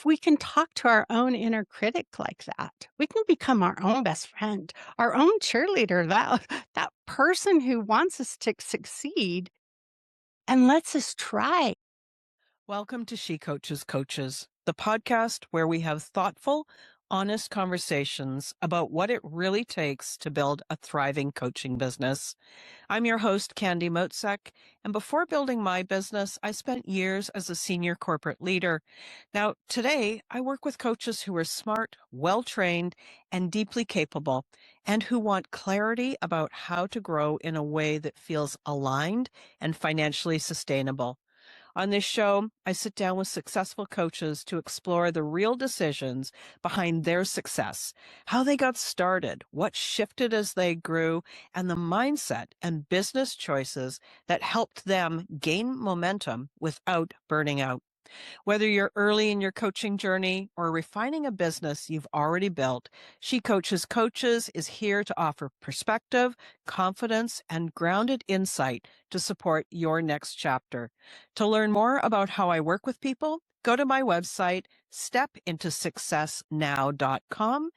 we can talk to our own inner critic like that, we can become our own best friend, our own cheerleader, that person who wants us to succeed and lets us try. Welcome to She Coaches Coaches, the podcast where we have thoughtful, honest conversations about what it really takes to build a thriving coaching business. I'm your host, Candy Motzek, and before building my business, I spent years as a senior corporate leader. Now, today, I work with coaches who are smart, well-trained, and deeply capable, and who want clarity about how to grow in a way that feels aligned and financially sustainable. On this show, I sit down with successful coaches to explore the real decisions behind their success, how they got started, what shifted as they grew, and the mindset and business choices that helped them gain momentum without burning out. Whether you're early in your coaching journey or refining a business you've already built, She Coaches Coaches is here to offer perspective, confidence, and grounded insight to support your next chapter. To learn more about how I work with people, go to my website, stepintosuccessnow.com.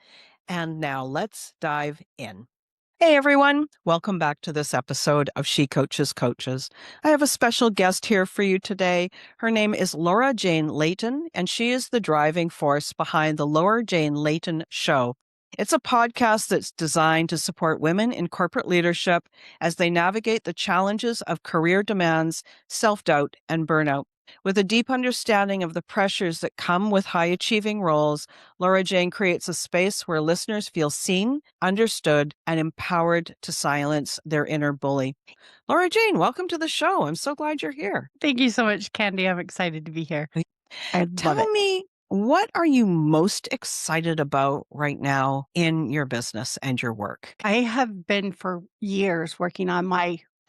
And now let's dive in. Hey everyone, welcome back to this episode of She Coaches Coaches. I have a special guest here for you today. Her name is Laura Jane Layton, and she is the driving force behind the Laura Jane Layton Show. It's a podcast that's designed to support women in corporate leadership as they navigate the challenges of career demands, self-doubt, and burnout. With a deep understanding of the pressures that come with high-achieving roles, Laura Jane creates a space where listeners feel seen, understood, and empowered to silence their inner bully. Laura Jane, welcome to the show. I'm so glad you're here. Thank you so much, Candy. I'm excited to be here. I love Tell it. me, what are you most excited about right now in your business and your work? I have been for years working on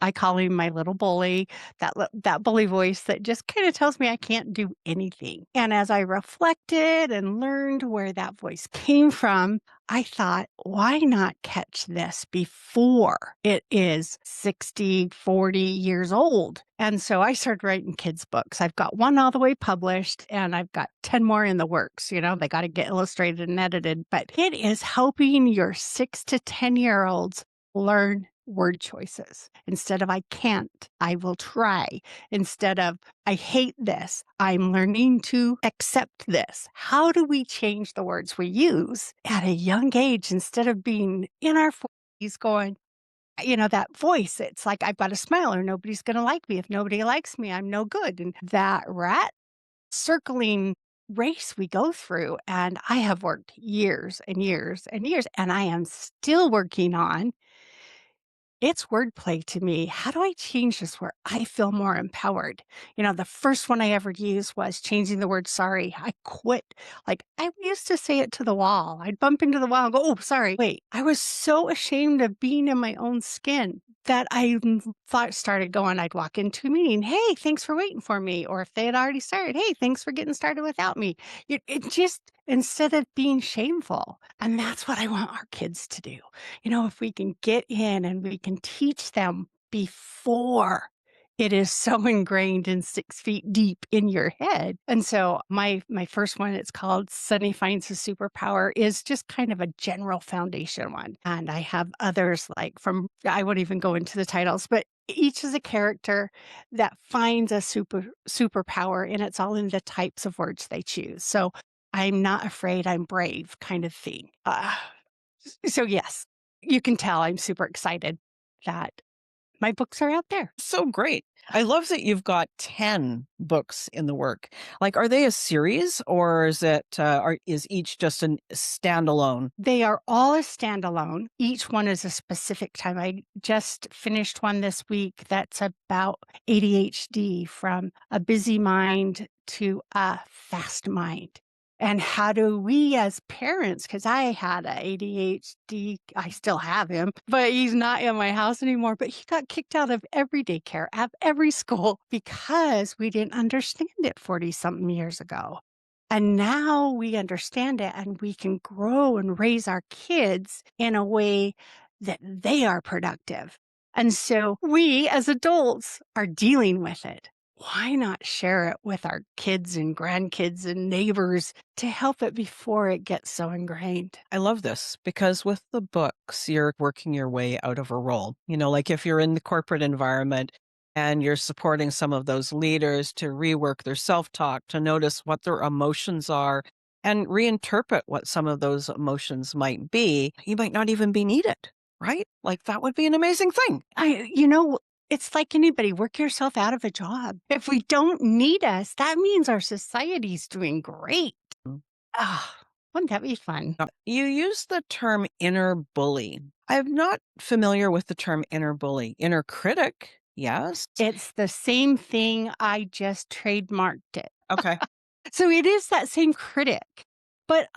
I call him my little bully, that bully voice that just kind of tells me I can't do anything. And as I reflected and learned where that voice came from, I thought, why not catch this before it is 60, 40 years old? And so I started writing kids' books. I've got one all the way published and I've got 10 more in the works. They got to get illustrated and edited, but it is helping your 6 to 10-year-olds learn word choices. Instead of I can't, I will try. Instead of I hate this, I'm learning to accept this. How do we change the words we use at a young age instead of being in our 40s going, that voice, it's like I've got to smile or nobody's going to like me. If nobody likes me, I'm no good. And that rat circling race we go through. And I have worked years and years and years, and I am still working on it's wordplay to me. How do I change this where I feel more empowered? The first one I ever used was changing the word sorry. I quit. Like I used to say it to the wall. I'd bump into the wall and go, oh, sorry. Wait, I was so ashamed of being in my own skin that started going, I'd walk into a meeting. Hey, thanks for waiting for me. Or if they had already started, hey, thanks for getting started without me. It just, instead of being shameful. And that's what I want our kids to do. If we can get in and we can teach them before it is so ingrained and 6 feet deep in your head. And so my first one, it's called Sunny Finds a Superpower, is just kind of a general foundation one. And I have others I won't even go into the titles, but each is a character that finds a superpower, and it's all in the types of words they choose. So I'm not afraid, I'm brave kind of thing. So yes, you can tell I'm super excited that my books are out there. So great. I love that you've got 10 books in the work. Like, are they a series or is each just a standalone? They are all a standalone. Each one is a specific time. I just finished one this week that's about ADHD, from a busy mind to a fast mind. And how do we as parents, because I had a ADHD, I still have him, but he's not in my house anymore, but he got kicked out of every daycare, of every school, because we didn't understand it 40-something years ago. And now we understand it, and we can grow and raise our kids in a way that they are productive. And so we as adults are dealing with it. why not share it with our kids and grandkids and neighbors to help it before it gets so ingrained? I love this because with the books, you're working your way out of a role. Like if you're in the corporate environment and you're supporting some of those leaders to rework their self talk, to notice what their emotions are and reinterpret what some of those emotions might be, you might not even be needed, right? Like that would be an amazing thing. It's like anybody, work yourself out of a job. If we don't need us, that means our society's doing great. Ah, wouldn't that be fun? You use the term inner bully. I'm not familiar with the term inner bully. Inner critic, yes. It's the same thing, I just trademarked it. Okay. So it is that same critic. But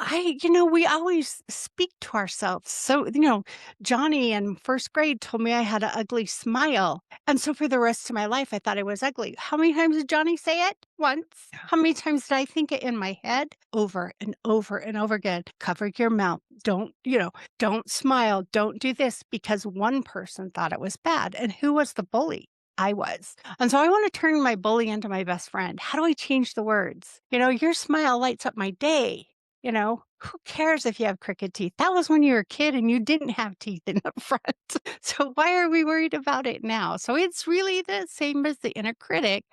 we always speak to ourselves. So, Johnny in first grade told me I had an ugly smile. And so for the rest of my life, I thought I was ugly. How many times did Johnny say it? Once. How many times did I think it in my head? Over and over and over again. Cover your mouth. Don't smile. Don't do this, because one person thought it was bad. And who was the bully? I was. And so I want to turn my bully into my best friend. How do I change the words? Your smile lights up my day. Who cares if you have crooked teeth? That was when you were a kid and you didn't have teeth in the front. So why are we worried about it now? So it's really the same as the inner critic,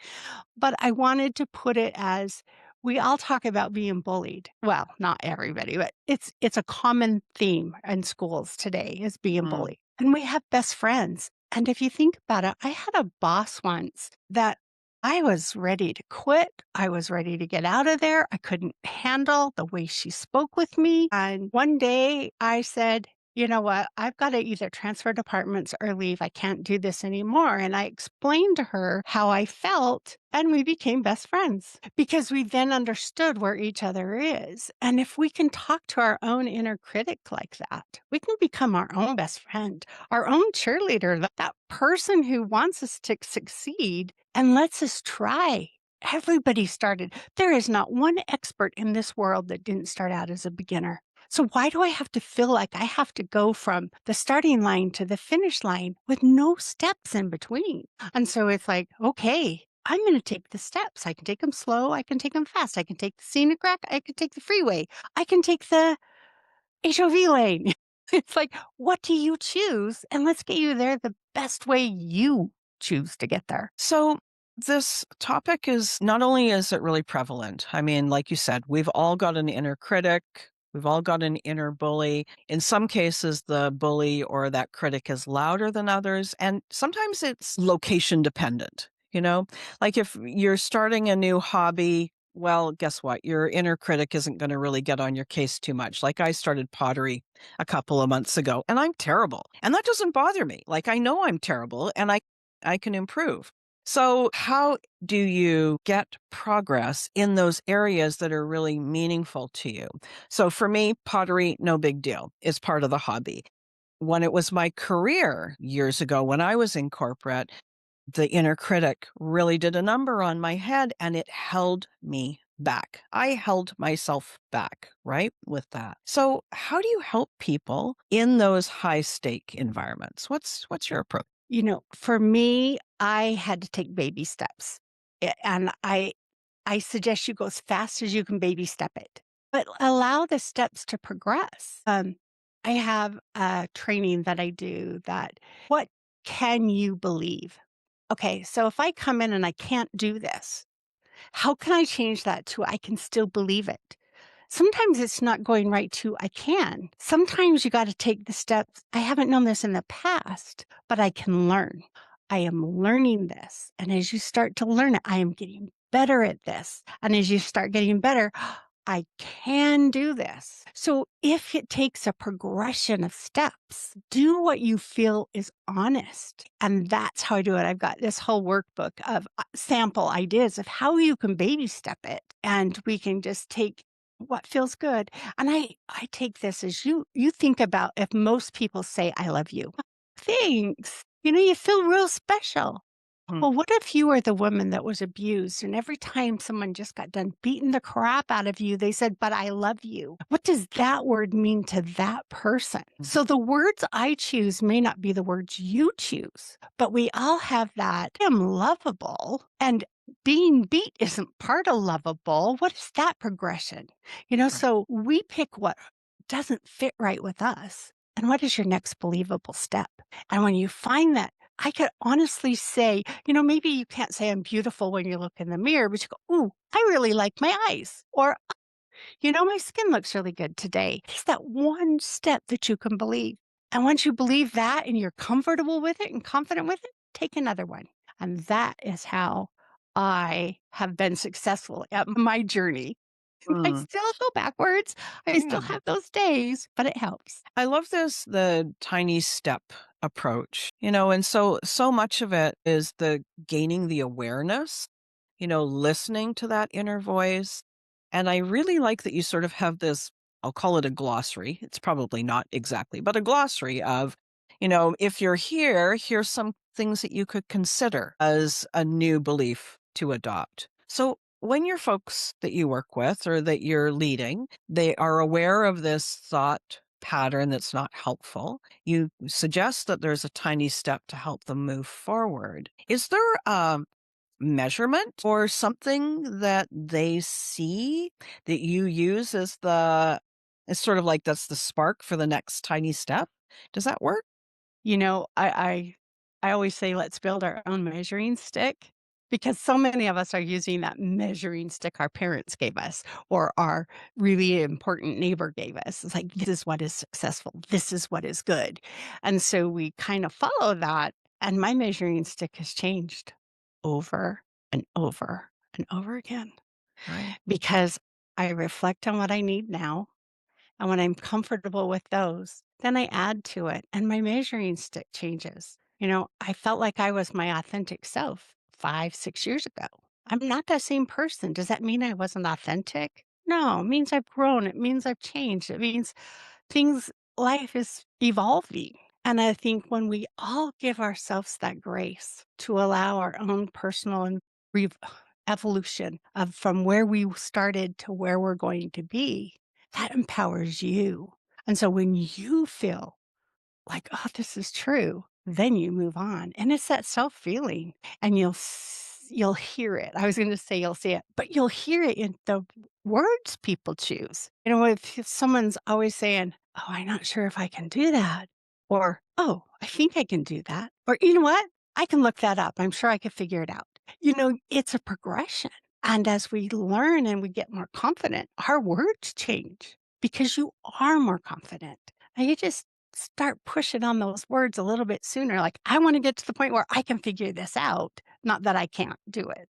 but I wanted to put it as we all talk about being bullied. Well, not everybody, but it's a common theme in schools today is being Mm. bullied. And we have best friends. And if you think about it, I had a boss once that I was ready to quit. I was ready to get out of there. I couldn't handle the way she spoke with me. And one day I said, you know what? I've got to either transfer departments or leave. I can't do this anymore. And I explained to her how I felt, and we became best friends because we then understood where each other is. And if we can talk to our own inner critic like that, we can become our own best friend, our own cheerleader, that person who wants us to succeed and lets us try. Everybody started. There is not one expert in this world that didn't start out as a beginner. So why do I have to feel like I have to go from the starting line to the finish line with no steps in between? And so it's like, okay, I'm going to take the steps. I can take them slow. I can take them fast. I can take the scenic route. I can take the freeway. I can take the HOV lane. It's like, what do you choose? And let's get you there the best way you choose to get there. So this topic is not only is it really prevalent. I mean, like you said, we've all got an inner critic. We've all got an inner bully. In some cases, the bully or that critic is louder than others. And sometimes it's location dependent, like if you're starting a new hobby, well, guess what? Your inner critic isn't going to really get on your case too much. Like I started pottery a couple of months ago and I'm terrible. And that doesn't bother me. Like I know I'm terrible and I can improve. So, how do you get progress in those areas that are really meaningful to you? So, for me, pottery, no big deal. It's part of the hobby. When it was my career years ago, when I was in corporate, the inner critic really did a number on my head and it held me back. I held myself back, right? With that. So, how do you help people in those high stake environments? What's your approach? For me, I had to take baby steps. And I suggest you go as fast as you can baby step it, but allow the steps to progress. I have a training that I do that what can you believe? Okay, so if I come in and I can't do this, how can I change that to I can still believe it? Sometimes it's not going right to I can. Sometimes you got to take the steps. I haven't known this in the past, but I can learn. I am learning this. And as you start to learn it, I am getting better at this. And as you start getting better, I can do this. So if it takes a progression of steps, do what you feel is honest. And that's how I do it. I've got this whole workbook of sample ideas of how you can baby step it. And we can just take what feels good. And I take this as you think about if most people say I love you. Thanks. You feel real special. Hmm. Well, what if you were the woman that was abused and every time someone just got done beating the crap out of you, they said, but I love you? What does that word mean to that person? So the words I choose may not be the words you choose, but we all have that I'm lovable. And being beat isn't part of lovable. What is that progression? Right. So we pick what doesn't fit right with us. And what is your next believable step? And when you find that, I could honestly say, maybe you can't say I'm beautiful when you look in the mirror, but you go, ooh, I really like my eyes. Or, my skin looks really good today. It's that one step that you can believe. And once you believe that and you're comfortable with it and confident with it, take another one. And that is how I have been successful at my journey. I Mm. still go backwards. I still Yeah. have those days, but it helps. I love the tiny step approach, and so much of it is the gaining the awareness, listening to that inner voice. And I really like that you sort of have this, I'll call it a glossary. It's probably not exactly, but a glossary of, if you're here, here's some things that you could consider as a new belief to adopt. So when your folks that you work with or that you're leading, they are aware of this thought pattern that's not helpful. You suggest that there's a tiny step to help them move forward. Is there a measurement or something that they see that you use as it's sort of like that's the spark for the next tiny step? Does that work? I always say, let's build our own measuring stick because so many of us are using that measuring stick our parents gave us or our really important neighbor gave us. It's like, this is what is successful. This is what is good. And so we kind of follow that. And my measuring stick has changed over and over and over again Right. because I reflect on what I need now. And when I'm comfortable with those, then I add to it and my measuring stick changes. I felt like I was my authentic self 5, 6 years ago. I'm not that same person. Does that mean I wasn't authentic? No, it means I've grown. It means I've changed. It means life is evolving. And I think when we all give ourselves that grace to allow our own personal and re- evolution of from where we started to where we're going to be, that empowers you. And so when you feel like, oh, this is true, then you move on. And it's that self feeling and you'll hear it. I was going to say you'll see it, but you'll hear it in the words people choose. If someone's always saying, oh, I'm not sure if I can do that, or, oh, I think I can do that, or, you know what? I can look that up. I'm sure I could figure it out. It's a progression. And as we learn and we get more confident, our words change because you are more confident. And you just start pushing on those words a little bit sooner. Like, I want to get to the point where I can figure this out, not that I can't do it.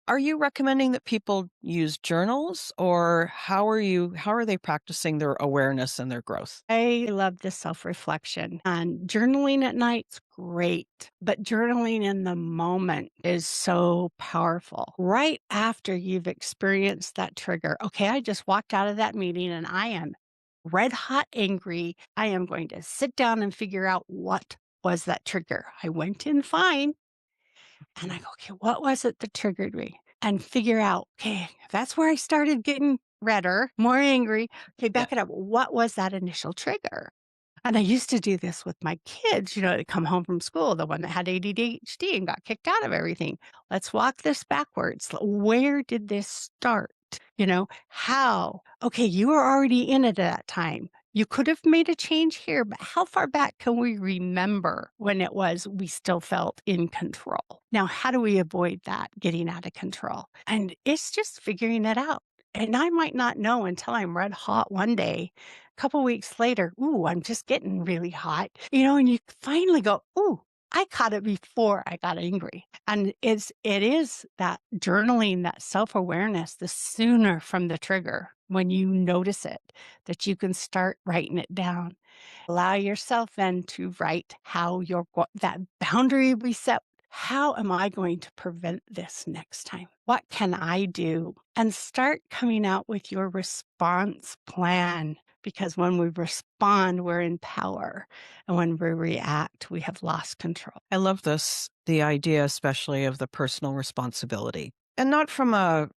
Are you recommending that people use journals or how are they practicing their awareness and their growth? I love the self reflection and journaling at night's great, but journaling in the moment is so powerful. Right after you've experienced that trigger, okay, I just walked out of that meeting and I am red hot angry. I am going to sit down and figure out what was that trigger. I went in fine. And I go, okay, what was it that triggered me? And figure out, okay, that's where I started getting redder, more angry. Okay, Yeah. back it up. What was that initial trigger? And I used to do this with my kids, they come home from school, the one that had ADHD and got kicked out of everything. Let's walk this backwards. Where did this start? How? Okay, you were already in it at that time. You could have made a change here, but how far back can we remember when it was we still felt in control? Now, how do we avoid that getting out of control? And it's just figuring it out. And I might not know until I'm red hot one day. A couple weeks later, ooh, I'm just getting really hot, and you finally go, ooh, I caught it before I got angry. And it is that journaling, that self-awareness, the sooner from the trigger when you notice it, that you can start writing it down. Allow yourself then to write how that boundary we set. How am I going to prevent this next time? What can I do? And start coming out with your response plan. Because when we respond, we're in power. And when we react, we have lost control. I love this, the idea especially of the personal responsibility. And not from a,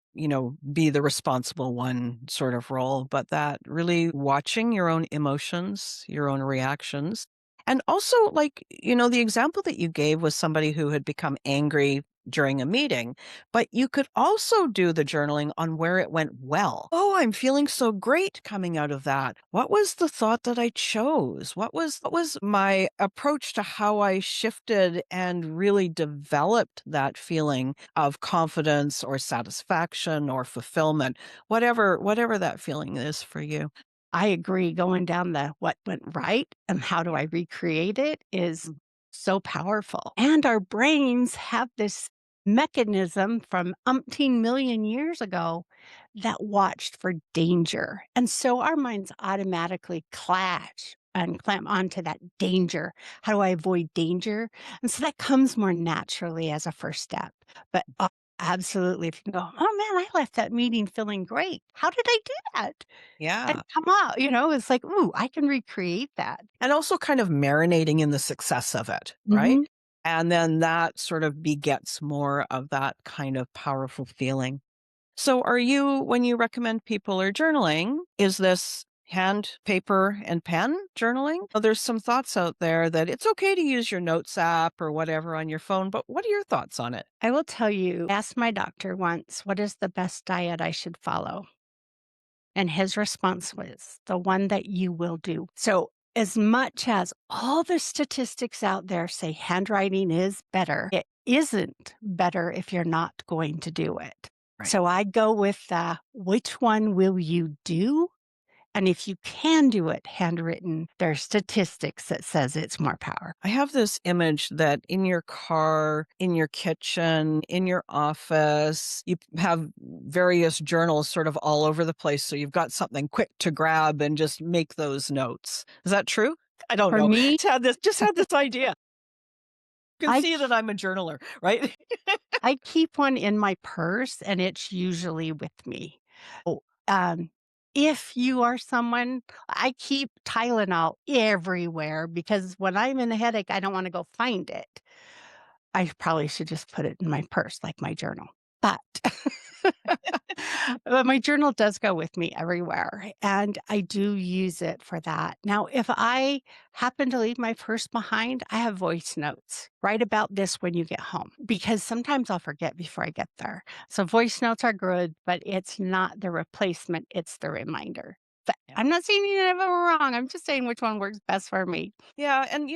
be the responsible one sort of role, but that really watching your own emotions, your own reactions, And also, like, the example that you gave was somebody who had become angry during a meeting, but you could also do the journaling on where it went well. Oh, I'm feeling so great coming out of that. What was the thought that I chose? What was my approach to how I shifted and really developed that feeling of confidence or satisfaction or fulfillment, whatever that feeling is for you. I agree, going down the what went right and how do I Yeah. recreate it is so powerful. And our brains have this mechanism from umpteen million years ago that watched for danger. And so our minds automatically clash and clamp onto that danger. How do I avoid danger? And so that comes more naturally as a first step. But absolutely, if you go, oh man, I left that meeting feeling great. How did I do that? And Yeah. come out, it's like, "Ooh, I can recreate that." And also kind of marinating in the success of it, right? Mhm. And then that sort of begets more of that kind of powerful feeling. So when you recommend people are journaling, is this hand, paper, and pen journaling? Well, there's some thoughts out there that it's okay to use your notes app or whatever on your phone, but what are your thoughts on it? I will tell you, I asked my doctor once, "What is the best diet I should follow?" And his response was, "The one that you will do." So, as much as all the statistics out there say handwriting is better, it isn't better if you're not going to do it. Right. So, I go with the, "Which one will you do?" And if you can do it handwritten, there are statistics that says it's more power. I have this image that in your car, in your kitchen, in your office, you have various journals sort of all over the place. So you've got something quick to grab and just make those notes. Is that true? I don't For know. me, Just had this idea. You can I see that I'm a journaler, right? I keep one in my purse, and it's usually with me. Oh, if you are someone I keep Tylenol everywhere because when I'm in a headache, I don't wanna go find it. I probably should just put it in my purse like my journal. But but my journal does go with me everywhere, and I do use it for that. Now, if I happen to leave my purse behind, I have voice notes. Write about this when you get home because sometimes I'll forget before I get there. So voice notes are good, but it's not the replacement, it's the reminder. But Yeah. I'm not saying any of them are wrong. I'm just saying which one works best for me. Yeah, and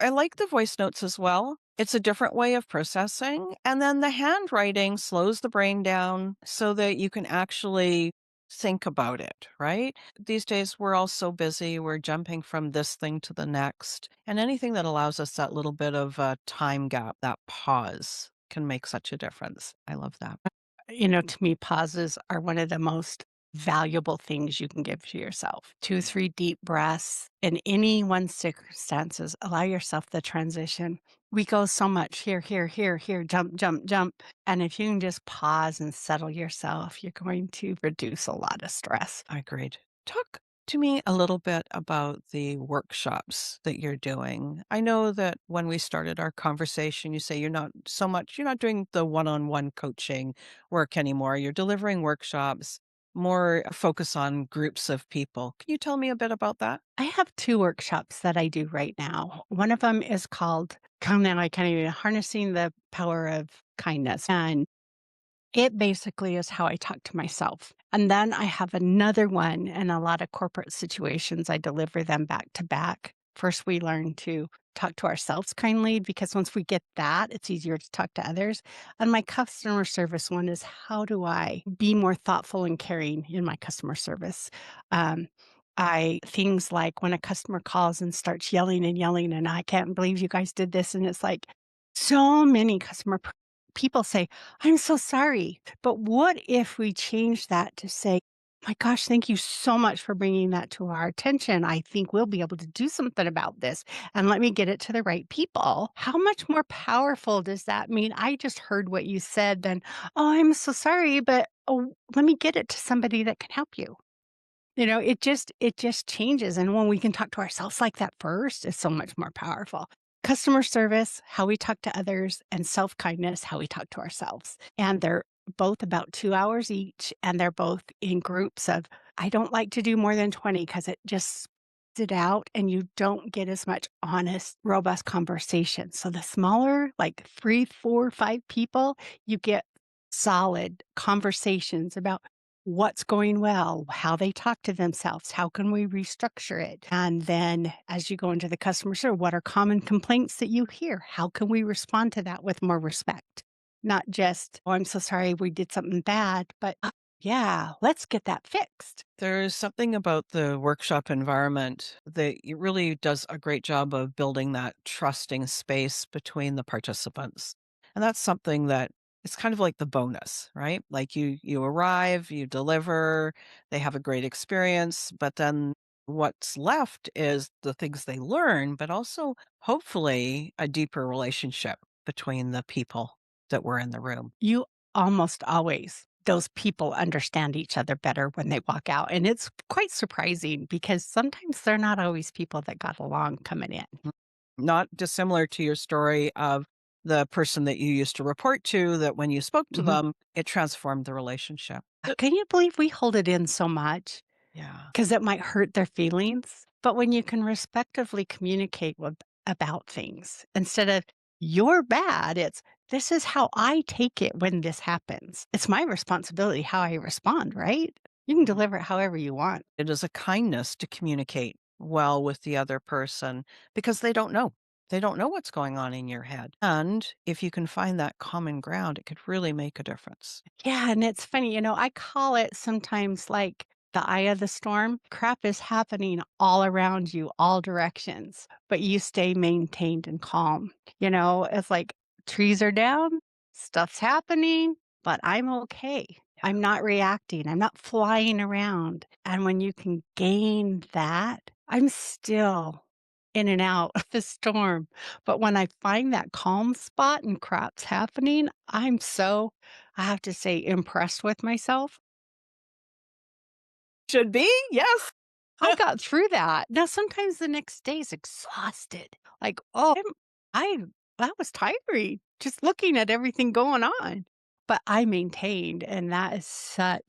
I like the voice notes as well. It's a different way of processing, and then the handwriting slows the brain down so that you can actually think about it, right? These days we're all so busy, we're jumping from this thing to the next, and anything that allows us that little bit of a time gap, that pause can make such a difference. I love that. To me, pauses are one of the most valuable things you can give to yourself. 2, 3 deep breaths in any one circumstances, allow yourself the transition. We go so much here, here, here, here, jump, jump, jump. And if you can just pause and settle yourself, you're going to reduce a lot of stress. I agreed. Talk to me a little bit about the workshops that you're doing. I know that when we started our conversation, you say you're not doing the one-on-one coaching work anymore. You're delivering workshops, more focus on groups of people. Can you tell me a bit about that? I have 2 workshops that I do right now. One of them is called I can't even harnessing the power of kindness. And it basically is how I talk to myself. And then I have another one in a lot of corporate situations, I deliver them back to back. First, we learn to talk to ourselves kindly because once we get that, it's easier to talk to others. And my customer service one is how do I be more thoughtful and caring in my customer service? Um, I things like when a customer calls and starts yelling and yelling, and I can't believe you guys did this. And it's like so many people say, I'm so sorry. But what if we change that to say, my gosh, thank you so much for bringing that to our attention. I think we'll be able to do something about this and let me get it to the right people. How much more powerful does that mean? I just heard what you said, then, oh, I'm so sorry, but oh, let me get it to somebody that can help you. It just changes, and when we can talk to ourselves like that first, it's so much more powerful. Customer service, how we talk to others, and self-kindness, how we talk to ourselves, and they're both about 2 hours each, and they're both in groups of I don't like to do more than 20 because it just it out and you don't get as much honest, robust conversation. So the smaller, like 3, 4, 5 people, you get solid conversations about what's going well, how they talk to themselves, how can we restructure it? And then as you go into the customer service, what are common complaints that you hear? How can we respond to that with more respect? Not just, oh, I'm so sorry we did something bad, but yeah, let's get that fixed. There's something about the workshop environment that it really does a great job of building that trusting space between the participants. And that's something that it's kind of like the bonus, right? Like you arrive, you deliver, they have a great experience, but then what's left is the things they learn, but also hopefully a deeper relationship between the people that were in the room. You almost always those people understand each other better when they walk out, and it's quite surprising because sometimes they're not always people that got along coming in. Not dissimilar to your story of the person that you used to report to, that when you spoke to Mhm. them, it transformed the relationship. Can you believe we hold it in so much? Yeah. Because it might hurt their feelings, but when you can respectively communicate about things instead of, "You're bad," it's, "This is how I take it when this happens. It's my responsibility how I respond," right? You can Mhm. deliver it however you want. It is a kindness to communicate well with the other person because they don't know. They don't know what's going on in your head. And if you can find that common ground, it could really make a difference. Yeah, and it's funny, I call it sometimes like the eye of the storm. Crap is happening all around you, all directions, but you stay maintained and calm. It's like trees are down, stuff's happening, but I'm okay. I'm not reacting. I'm not flying around. And when you can gain that, I'm still in and out of the storm. But when I find that calm spot and crap's happening, I have to say, impressed with myself. Should be, yes. I got through that. Now, sometimes the next day is exhausted. Like, oh, that was tiring just looking at everything going on. But I maintained, and that is I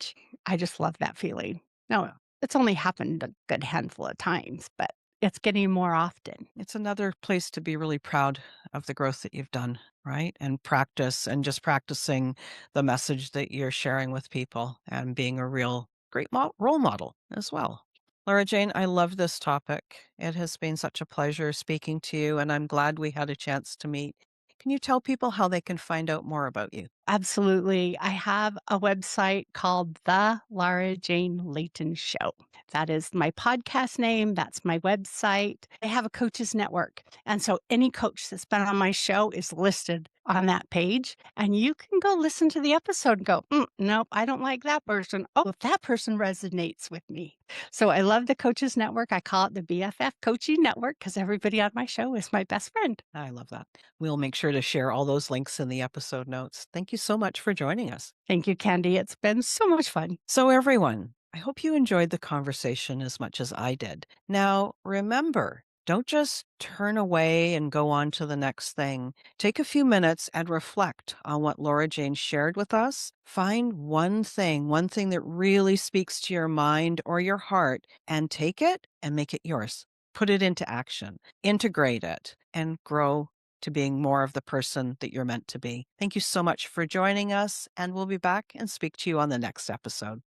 just love that feeling. No, it's only happened a good handful of times, but it's getting more often. It's another place to be really proud of the growth that you've done, right? And practice and just practicing the message that you're sharing with people and being a real great role model as well. Laura Jane, I love this topic. It has been such a pleasure speaking to you, and I'm glad we had a chance to meet. Can you tell people how they can find out more about you? Absolutely. I have a website called The Laura Jane Layton Show. That is my podcast name. That's my website. I have a coaches network. And so any coach that's been on my show is listed on that page. And you can go listen to the episode and go, nope, I don't like that person. Oh, if that person resonates with me. So I love the coaches network. I call it the BFF Coaching Network because everybody on my show is my best friend. I love that. We'll make sure to share all those links in the episode notes. Thank you so much for joining us. Thank you, Candy. It's been so much fun. So, everyone, I hope you enjoyed the conversation as much as I did. Now, remember, don't just turn away and go on to the next thing. Take a few minutes and reflect on what Laura Jane shared with us. Find one thing that really speaks to your mind or your heart, and take it and make it yours. Put it into action, integrate it, and grow to being more of the person that you're meant to be. Thank you so much for joining us, and we'll be back and speak to you on the next episode.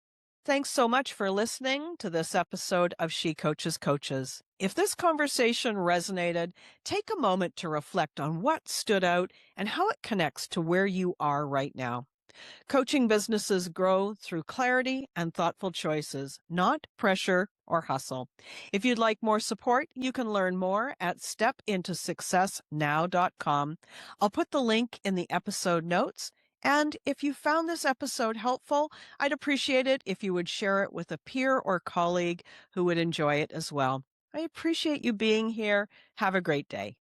Thanks so much for listening to this episode of She Coaches Coaches. If this conversation resonated, take a moment to reflect on what stood out and how it connects to where you are right now. Coaching businesses grow through clarity and thoughtful choices, not pressure or hustle. If you'd like more support, you can learn more at stepintosuccessnow.com. I'll put the link in the episode notes. And if you found this episode helpful, I'd appreciate it if you would share it with a peer or colleague who would enjoy it as well. I appreciate you being here. Have a great day.